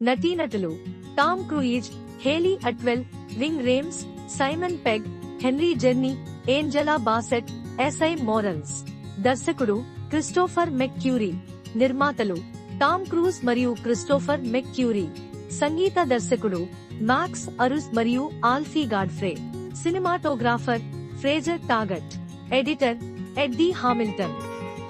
నటీనటులు Tom Cruise, Hayley Atwell, Ving Rhames, Simon Pegg, Henry Czerny, Angela Bassett, Esai Morales. దర్శకుడు Christopher McQuarrie. నిర్మాతలు Tom Cruise మరియు Christopher McQuarrie. సంగీత దర్శకుడు Max Aruj మరియు Alfie Godfrey. Cinematographer Fraser Taggart. Editor Eddie Hamilton.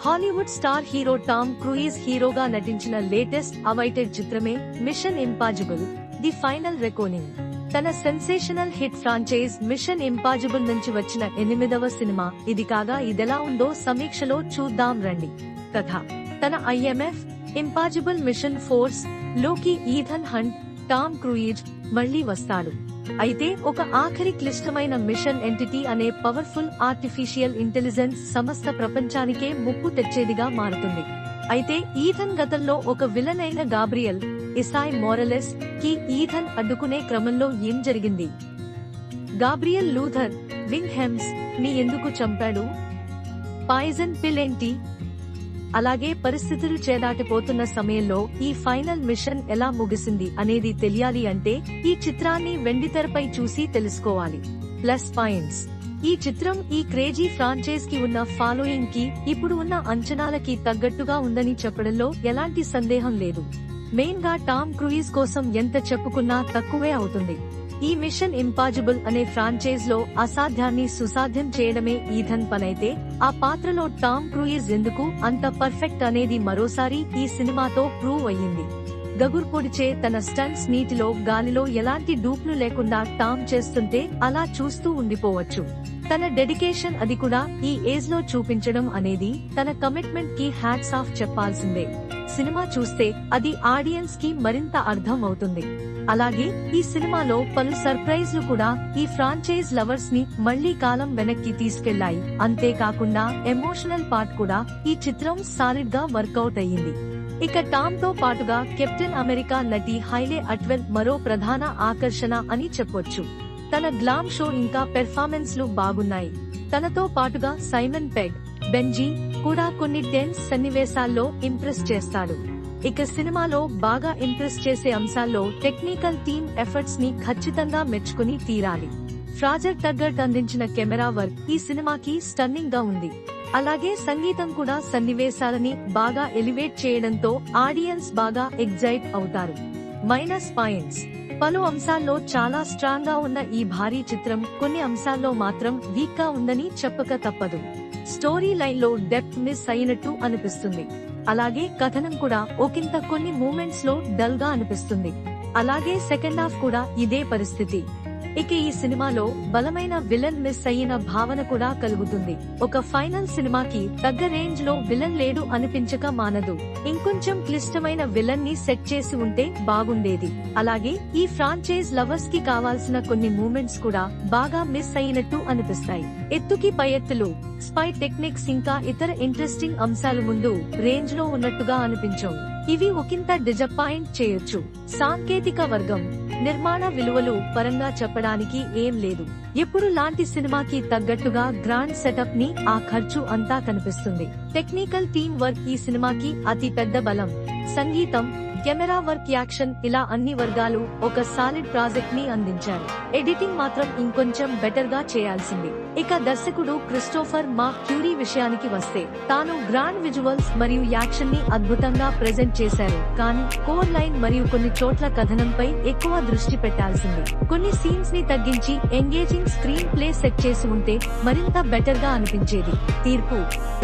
Hollywood star hero Tom Cruise హీరోగా నటించిన latest awaited చిత్రమే Mission Impossible the Final Reckoning. తన sensational hit franchise Mission Impossible నుంచి వచ్చిన 8వ సినిమా ఇది కాగా ఇదెలా ఉందో సమీక్షలో చూద్దాం రండి. కథ తన IMF ఇంపాజిబుల్ మిషన్ ఫోర్స్ లోకి ఈథన్ హంట్ టామ్ క్రూయిజ్ మళ్లీ వస్తాడు. అయితే ఒక ఆఖరి క్లిష్టమైన మిషన్ ఎంటిటీ అనే పవర్ఫుల్ ఆర్టిఫిషియల్ ఇంటెలిజెన్స్ సమస్త ప్రపంచానికే ముప్పు తెచ్చేదిగా మారుతుంది. అయితే ఈథన్ గతంలో ఒక విలన్ అయిన గాబ్రియల్ ఇసాయ్ మోరలెస్ కి ఈథన్ అడ్డుకునే క్రమంలో ఏం జరిగింది? గాబ్రియల్ లూథర్ వింగ్ హెమ్స్ ని ఎందుకు చంపాడు? పాయిజన్ పిల్ ఏంటి? అలాగే పరిస్థితులు చేదాటిపోతున్న సమయంలో ఈ ఫైనల్ మిషన్ ఎలా ముగిసింది అనేది తెలియాలి అంటే ఈ చిత్రాన్ని వెండితెరపై చూసి తెలుసుకోవాలి. Plus points. ఈ చిత్రం ఈ క్రేజీ ఫ్రాంచైజ్ కి ఉన్న ఫాలోయింగ్ కి ఇప్పుడు ఉన్న అంచనాలకి తగ్గట్టుగా ఉందని చెప్పడంలో ఎలాంటి సందేహం లేదు. మెయిన్ గా టామ్ క్రూయిజ్ కోసం ఎంత చెప్పుకున్నా తక్కువే అవుతుంది. ఈ మిషన్ ఇంపాజిబుల్ అనే ఫ్రాంచైజ్ లో అసాధ్యాన్ని సుసాధ్యం చేయడమే ఈథన్ పనైతే ఆ పాత్రలో టామ్ క్రూయిజ్ ఎందుకు అంత పర్ఫెక్ట్ అనేది మరోసారి ఈ సినిమాతో ప్రూవ్ అయ్యింది. గగుర్ పొడిచే తన స్టంట్స్ నీటిలో గాలిలో ఎలాంటి డూప్లు లేకుండా టామ్ చేస్తుంటే అలా చూస్తూ ఉండిపోవచ్చు. తన డెడికేషన్ అది కూడా ఈ ఏజ్ లో చూపించడం అనేది తన కమిట్మెంట్ కి హ్యాట్స్ ఆఫ్ చెప్పాల్సిందే. సినిమా చూస్తే అది ఆడియన్స్ కి మరింత అర్థం అవుతుంది. అలాగే ఈ సినిమాలో పలు సర్ప్రైజ్లు కూడా ఈ ఫ్రాంచైజ్ లవర్స్ ని మళ్లీ కాలం వెనక్కి తీసుకెళ్లాయి. అంతేకాకుండా ఎమోషనల్ పార్ట్ కూడా ఈ చిత్రం సాలిడ్ గా వర్కౌట్ అయ్యింది. ఇక టామ్ తో పాటుగా కెప్టెన్ అమెరికా నటి హైలే అట్వెల్ మరో ప్రధాన ఆకర్షణ అని చెప్పొచ్చు. తన గ్లామ్ షో ఇంకా పెర్ఫార్మెన్స్ లు బాగున్నాయి. తనతో పాటుగా సైమన్ పెగ్, బెంజీ కూడా కొన్ని టెన్స్ సన్నివేశాల్లో ఇంప్రెస్ చేస్తాడు. ఇక సినిమాలో బాగా ఇంప్రెస్ చేసే అంశాల్లో టెక్నికల్ టీమ్ ఎఫర్ట్స్ ని ఖచ్చితంగా మెచ్చుకుని తీరాలి. ఫ్రాజర్ టగ్గర్ట్ అందించిన కెమెరా వర్క్ ఈ సినిమాకి స్టన్నింగ్ గా ఉంది. అలాగే సంగీతం కూడా సన్నివేశాలని బాగా ఎలివేట్ చేయడంతో ఆడియన్స్ బాగా ఎగ్జైట్ అవుతారు. Minus points. పలు అంశాల్లో చాలా స్ట్రాంగ్ గా ఉన్న ఈ భారీ చిత్రం కొన్ని అంశాల్లో మాత్రం వీక్ గా ఉందని చెప్పక తప్పదు. స్టోరీ లైన్ లో డెప్త్ మిస్ అయినట్టు అనిపిస్తుంది. అలాగే కథనం కూడా ఒకంత కొన్ని మూమెంట్స్ లో డల్ గా అనిపిస్తుంది. అలాగే సెకండ్ హాఫ్ కూడా ఇదే పరిస్థితి. ఇక ఈ సినిమాలో బలమైన విలన్ మిస్ అయిన భావన కూడా కలుగుతుంది. ఒక ఫైనల్ సినిమాకి తగ్గ రేంజ్ లో విలన్ లేడు అనిపించక మానదు. ఇంకొంచెం క్లిష్టమైన విలన్ ని సెట్ చేసి ఉంటే బాగుండేది. అలాగే ఈ ఫ్రాంచైజ్ లవర్స్ కి కావాల్సిన కొన్ని మూమెంట్స్ కూడా బాగా మిస్ అయినట్టు అనిపిస్తాయి. ఎత్తుకి పై ఎత్తులు, స్పై టెక్నిక్స్ ఇంకా ఇతర ఇంట్రెస్టింగ్ అంశాలు ముందు రేంజ్ లో ఉన్నట్టుగా అనిపించవు. ఇవి ఒకంత డిజపాయింట్ చేయొచ్చు. సాంకేతిక వర్గం, నిర్మాణ విలువలు పరంగా చెప్పడానికి ఏం లేదు. ఎప్పుడు లాంటి సినిమాకి తగ్గట్టుగా గ్రాండ్ సెటప్ ని ఆ ఖర్చు అంతా కనిపిస్తుంది. టెక్నికల్ టీమ్ వర్క్ ఈ సినిమాకి అతి పెద్ద బలం. సంగీతం, కెమెరా వర్క్, యాక్షన్ ఇలా అన్ని వర్గాలు ఒక సాలిడ్ ప్రాజెక్ట్ ని అందించారు. ఎడిటింగ్ మాత్రం ఇంకొంచెం బెటర్ గా చేయాల్సింది. ఇక దర్శకుడు క్రిస్టోఫర్ మెక్క్యూరీ విషయానికి వస్తే తాను గ్రాండ్ విజువల్స్ మరియు యాక్షన్ ని అద్భుతంగా ప్రెజెంట్ చేశారు. కానీ కోర్ లైన్ మరియు కొన్ని చోట్ల కథనంపై ఎక్కువ దృష్టి పెట్టాల్సింది. కొన్ని సీన్స్ ని తగ్గించి ఎంగేజింగ్ స్క్రీన్ ప్లే సెట్ చేసి ఉంటే మరింత బెటర్ గా అనిపించేది. తీర్పు.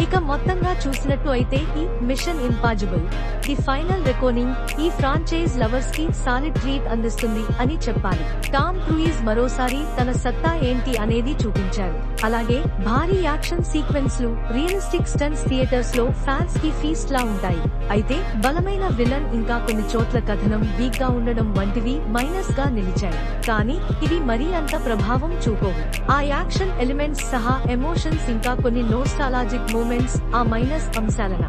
ఇక మొత్తంగా చూసినట్టు అయితే ఈ మిషన్ ఇంపాజిబుల్ ది ఫైనల్ రెకోనింగ్ ఈ ఫ్రాంచైజ్ లవర్స్ కి సాలిడ్ ట్రీట్ అందిస్తుంది అని చెప్పాలి. టామ్ క్రూయిజ్ మరోసారి తన సత్తా ఏంటి అనేది చూపించారు. అలాగే భారీ యాక్షన్ సీక్వెన్స్ లు, రియలిస్టిక్ స్టంట్స్ థియేటర్స్ లో ఫ్యాన్స్ కి ఫీస్ట్ లా ఉంటాయి. అయితే బలమైన విలన్ ఇంకా కొన్ని చోట్ల కథనం వీక్ గా ఉండడం వంటివి మైనస్ గా నిలిచాయి. కానీ ఇవి మరీ అంత ప్రభావం చూపవు. ఆ యాక్షన్ ఎలిమెంట్స్ సహా ఎమోషన్స్ ఇంకా కొన్ని నోస్టాలజిక్ మూమెంట్స్ ఆ మైనస్ అంశాలన